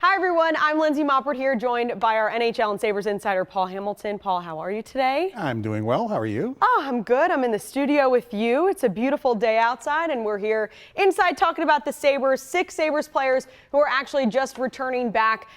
Hi everyone, I'm Lindsey Moppert here, joined by our NHL and Sabres insider Paul Hamilton. Paul, how are you today? I'm doing well. How are you? Oh, I'm good. I'm in the studio with you. It's a beautiful day outside, and we're here inside talking about the Sabres. 6 Sabres players who are actually just returning back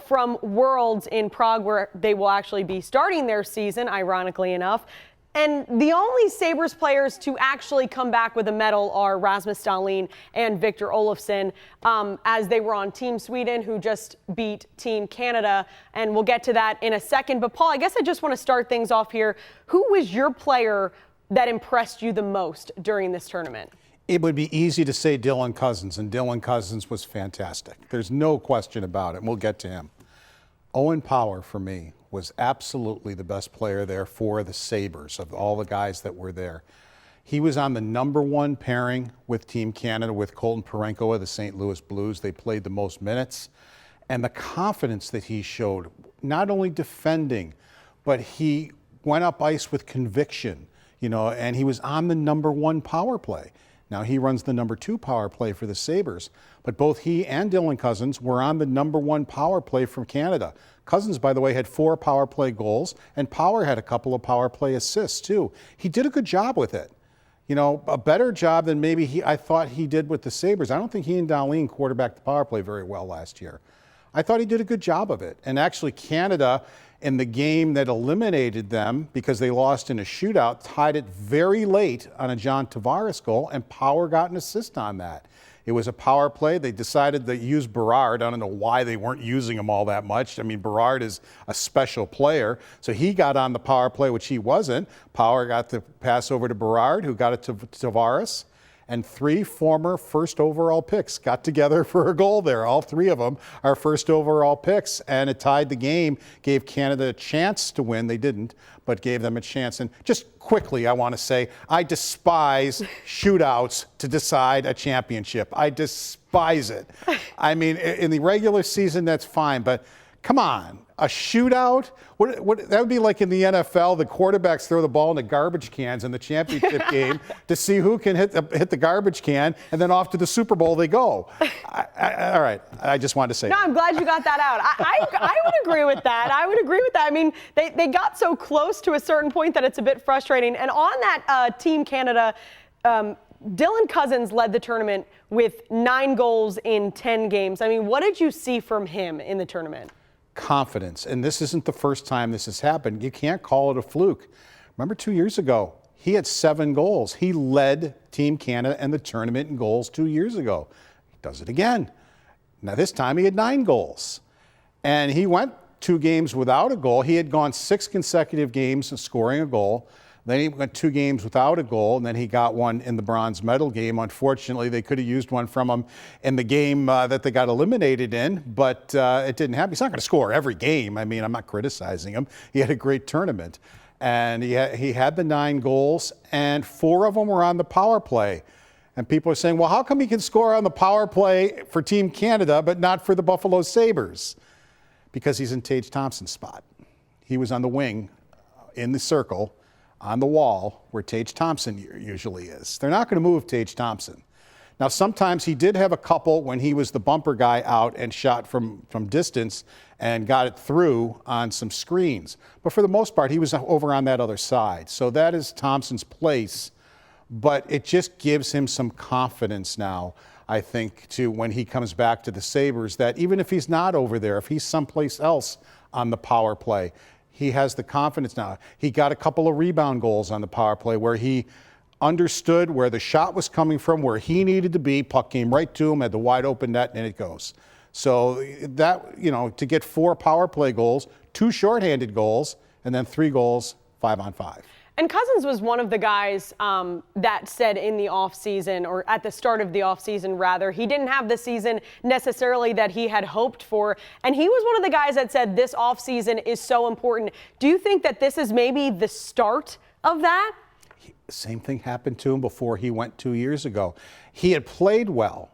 from Worlds in Prague, where they will actually be starting their season, ironically enough. And the only Sabres players to actually come back with a medal are Rasmus Dahlin and Victor Olofsson, as they were on Team Sweden, who just beat Team Canada. And we'll get to that in a second. But Paul, I guess I just want to start things off here. Who was your player that impressed you the most during this tournament? It would be easy to say Dylan Cozens, and Dylan Cozens was fantastic. There's no question about it, and we'll get to him. Owen Power, for me, was absolutely the best player there for the Sabres of all the guys that were there. He was on the #1 pairing with Team Canada with Colton Parayko of the St. Louis Blues. They played the most minutes. And the confidence that he showed, not only defending, but he went up ice with conviction, and he was on the #1 power play. Now he runs the #2 power play for the Sabres, but both he and Dylan Cozens were on the #1 power play from Canada. Cozens, by the way, had 4 power play goals, and Power had a couple of power play assists too. He did a good job with it. A better job than maybe I thought he did with the Sabres. I don't think he and Dahlin quarterbacked the power play very well last year. I thought he did a good job of it. And actually Canada, in the game that eliminated them because they lost in a shootout, tied it very late on a John Tavares goal, and Power got an assist on that. It was a power play. They decided to use Berard. I don't know why they weren't using him all that much. I mean, Berard is a special player. So he got on the power play, which he wasn't. Power got the pass over to Berard, who got it to Tavares. And 3 former first overall picks got together for a goal there. All 3 of them are first overall picks, and it tied the game, gave Canada a chance to win. They didn't, but gave them a chance. And just quickly, I want to say, I despise shootouts to decide a championship. I despise it. I mean, in the regular season, that's fine, but come on, a shootout? That would be like in the NFL, the quarterbacks throw the ball into garbage cans in the championship game to see who can hit the garbage can, and then off to the Super Bowl they go. All right, I just wanted to say. No, I'm glad you got that out. I would agree with that. I would agree with that. I mean, they got so close to a certain point that it's a bit frustrating. And on that Team Canada, Dylan Cozens led the tournament with 9 goals in 10 games. I mean, what did you see from him in the tournament? Confidence. And this isn't the first time this has happened. You can't call it a fluke. Remember 2 years ago, he had 7 goals. He led Team Canada in the tournament in goals 2 years ago. He does it again. Now this time he had 9 goals. And he went 2 games without a goal. He had gone 6 consecutive games scoring a goal. Then he went 2 games without a goal, and then he got one in the bronze medal game. Unfortunately, they could have used one from him in the game that they got eliminated in, but it didn't happen. He's not going to score every game. I mean, I'm not criticizing him. He had a great tournament, and he had the 9 goals, and 4 of them were on the power play. And people are saying, well, how come he can score on the power play for Team Canada but not for the Buffalo Sabres? Because he's in Tage Thompson's spot. He was on the wing in the circle, on the wall where Tage Thompson usually is. They're not going to move Tage Thompson. Now, sometimes he did have a couple when he was the bumper guy out and shot from distance and got it through on some screens. But for the most part, he was over on that other side. So that is Thompson's place. But it just gives him some confidence now, I think, to when he comes back to the Sabres, that even if he's not over there, if he's someplace else on the power play, he has the confidence now. He got a couple of rebound goals on the power play where he understood where the shot was coming from, where he needed to be. Puck came right to him, had the wide open net, and it goes. So that, to get 4 power play goals, 2 shorthanded goals, and then 3 goals, 5-on-5. And Cozens was one of the guys that said in the offseason, or at the start of the offseason rather, he didn't have the season necessarily that he had hoped for. And he was one of the guys that said this offseason is so important. Do you think that this is maybe the start of that? Same thing happened to him before he went 2 years ago. He had played well,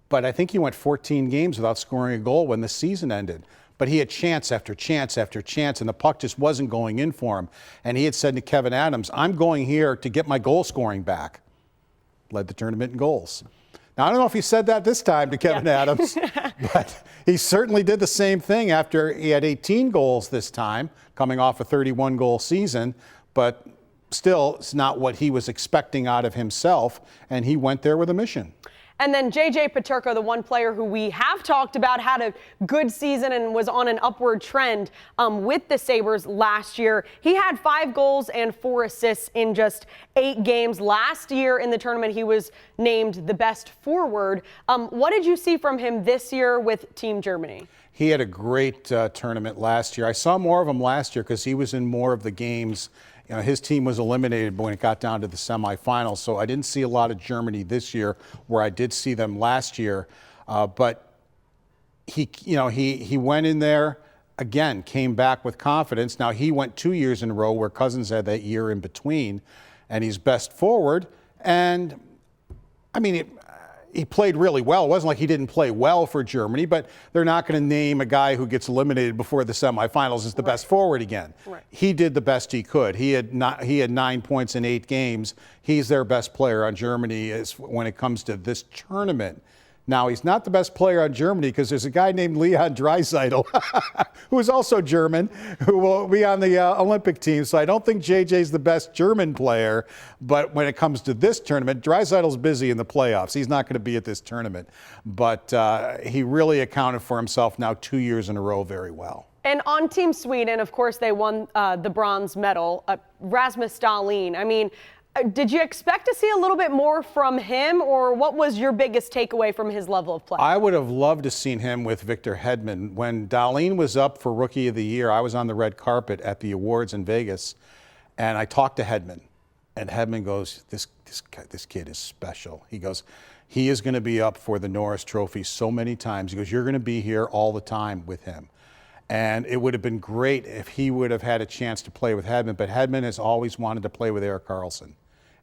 but I think he went 14 games without scoring a goal when the season ended. But he had chance after chance after chance, and the puck just wasn't going in for him. And he had said to Kevin Adams, I'm going here to get my goal scoring back. Led the tournament in goals. Now, I don't know if he said that this time to Kevin Adams, but he certainly did the same thing after he had 18 goals this time, coming off a 31-goal season, but still, it's not what he was expecting out of himself, and he went there with a mission. And then J.J. Peterka, the one player who we have talked about, had a good season and was on an upward trend with the Sabres last year. He had 5 goals and 4 assists in just 8 games. Last year in the tournament, he was named the best forward. What did you see from him this year with Team Germany? He had a great tournament last year. I saw more of him last year because he was in more of the games. You know, his team was eliminated when it got down to the semifinals, so I didn't see a lot of Germany this year, where I did see them last year. But he went in there again, came back with confidence. Now he went 2 years in a row where Cousins had that year in between, and he's best forward. And I mean, he played really well. It wasn't like he didn't play well for Germany, but they're not going to name a guy who gets eliminated before the semifinals as the best forward again. Right. He did the best he could. He had 9 points in 8 games. He's their best player on Germany when it comes to this tournament. Now, he's not the best player on Germany because there's a guy named Leon Draisaitl, who is also German, who will be on the Olympic team. So I don't think JJ's the best German player. But when it comes to this tournament, Draisaitl's busy in the playoffs. He's not going to be at this tournament. But he really accounted for himself now 2 years in a row very well. And on Team Sweden, of course, they won the bronze medal. Rasmus Dahlin, I mean, did you expect to see a little bit more from him, or what was your biggest takeaway from his level of play? I would have loved to seen him with Victor Hedman. When Dahlin was up for Rookie of the Year, I was on the red carpet at the awards in Vegas, and I talked to Hedman, and Hedman goes, this kid is special. He goes, he is going to be up for the Norris Trophy so many times. He goes, you're going to be here all the time with him. And it would have been great if he would have had a chance to play with Hedman, but Hedman has always wanted to play with Erik Karlsson.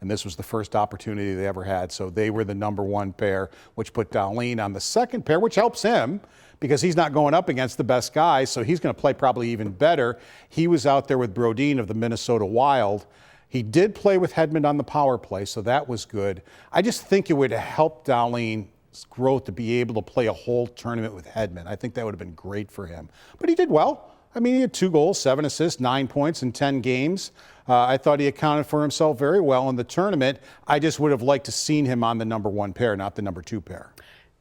And this was the first opportunity they ever had. So they were the #1 pair, which put Dahlin on the second pair, which helps him because he's not going up against the best guys. So he's going to play probably even better. He was out there with Brodin of the Minnesota Wild. He did play with Hedman on the power play, so that was good. I just think it would have helped Dahlin's growth to be able to play a whole tournament with Hedman. I think that would have been great for him. But he did well. I mean, he had 2 goals, 7 assists, 9 points in 10 games. I thought he accounted for himself very well in the tournament. I just would have liked to seen him on the #1 pair, not the #2 pair.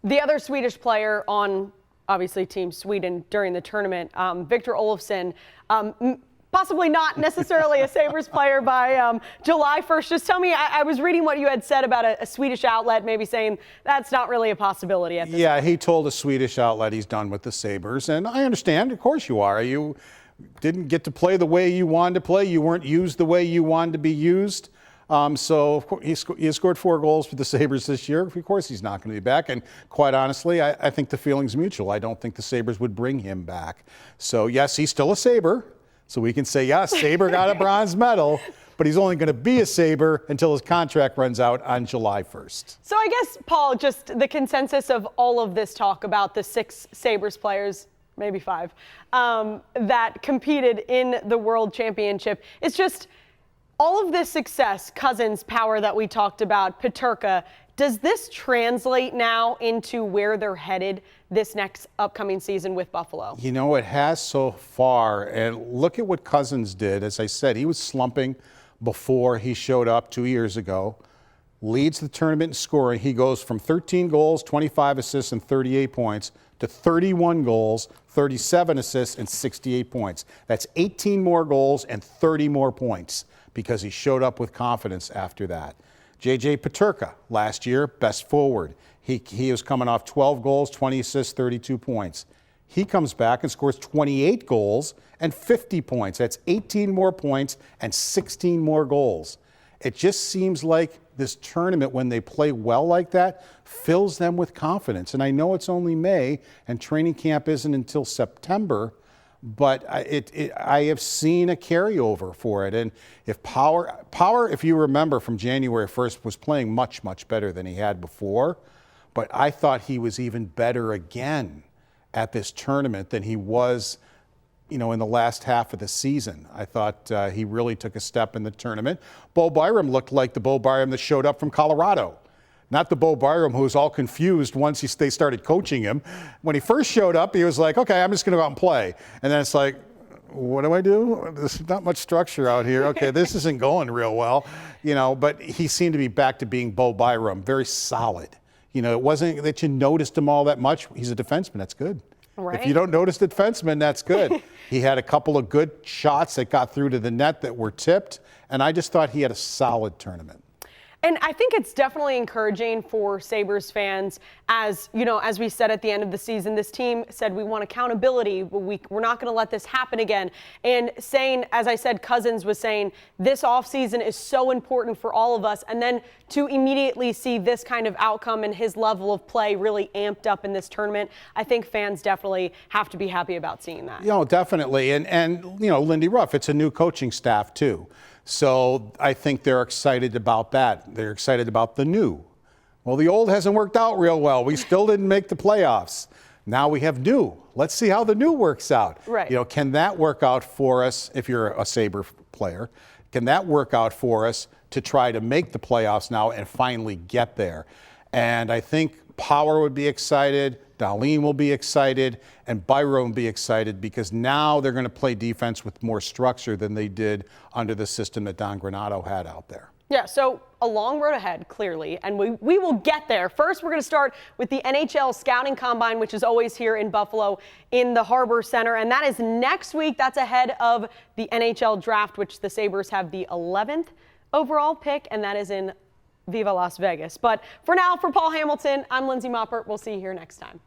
The other Swedish player on, obviously, Team Sweden during the tournament, Victor Olofsson, possibly not necessarily a Sabres player by July 1st. Just tell me, I was reading what you had said about a Swedish outlet, maybe saying that's not really a possibility at this point. Yeah, he told a Swedish outlet he's done with the Sabres, and I understand. Of course you are. You didn't get to play the way you wanted to play. You weren't used the way you wanted to be used. So of course, he scored 4 goals for the Sabres this year. Of course he's not going to be back. And quite honestly, I think the feeling's mutual. I don't think the Sabres would bring him back. So yes, he's still a Sabre. So we can say, yes, Sabre got a bronze medal, but he's only going to be a Sabre until his contract runs out on July 1st. So I guess, Paul, just the consensus of all of this talk about the 6 Sabres players, maybe 5, that competed in the World Championship. It's just all of this success, Cousins, Power that we talked about, Peterka, does this translate now into where they're headed this next upcoming season with Buffalo? You know, it has so far. And look at what Cousins did. As I said, he was slumping before he showed up 2 years ago. Leads the tournament in scoring. He goes from 13 goals, 25 assists, and 38 points to 31 goals, 37 assists, and 68 points. That's 18 more goals and 30 more points because he showed up with confidence after that. J.J. Peterka, last year, best forward. He was coming off 12 goals, 20 assists, 32 points. He comes back and scores 28 goals and 50 points. That's 18 more points and 16 more goals. It just seems like this tournament, when they play well like that, fills them with confidence. And I know it's only May and training camp isn't until September, but I have seen a carryover for it. And if Power, if you remember from January 1st, was playing much, much better than he had before. But I thought he was even better again at this tournament than he was, you know, in the last half of the season. I thought he really took a step in the tournament. Bo Byram looked like the Bo Byram that showed up from Colorado. Not the Bo Byram, who was all confused once they started coaching him. When he first showed up, he was like, okay, I'm just going to go out and play. And then it's like, what do I do? There's not much structure out here. Okay, this isn't going real well. But he seemed to be back to being Bo Byram, very solid. It wasn't that you noticed him all that much. He's a defenseman. That's good. Right. If you don't notice the defenseman, that's good. He had a couple of good shots that got through to the net that were tipped, and I just thought he had a solid tournament. And I think it's definitely encouraging for Sabres fans, as we said at the end of the season, this team said we want accountability. We're not going to let this happen again. And saying, as I said, Cousins was saying, this offseason is so important for all of us. And then to immediately see this kind of outcome and his level of play really amped up in this tournament, I think fans definitely have to be happy about seeing that. Definitely. And Lindy Ruff, it's a new coaching staff too. So I think they're excited about that. They're excited about the new. Well, the old hasn't worked out real well. We still didn't make the playoffs. Now we have new. Let's see how the new works out. Right. Can that work out for us if you're a Sabre player? Can that work out for us to try to make the playoffs now and finally get there? And I think Power would be excited, Dahlin will be excited, and Byron will be excited because now they're going to play defense with more structure than they did under the system that Don Granato had out there. Yeah, so a long road ahead, clearly, and we will get there. First, we're going to start with the NHL Scouting Combine, which is always here in Buffalo in the Harbor Center, and that is next week. That's ahead of the NHL Draft, which the Sabres have the 11th overall pick, and that is in Viva Las Vegas. But for now, for Paul Hamilton, I'm Lindsey Moppert. We'll see you here next time.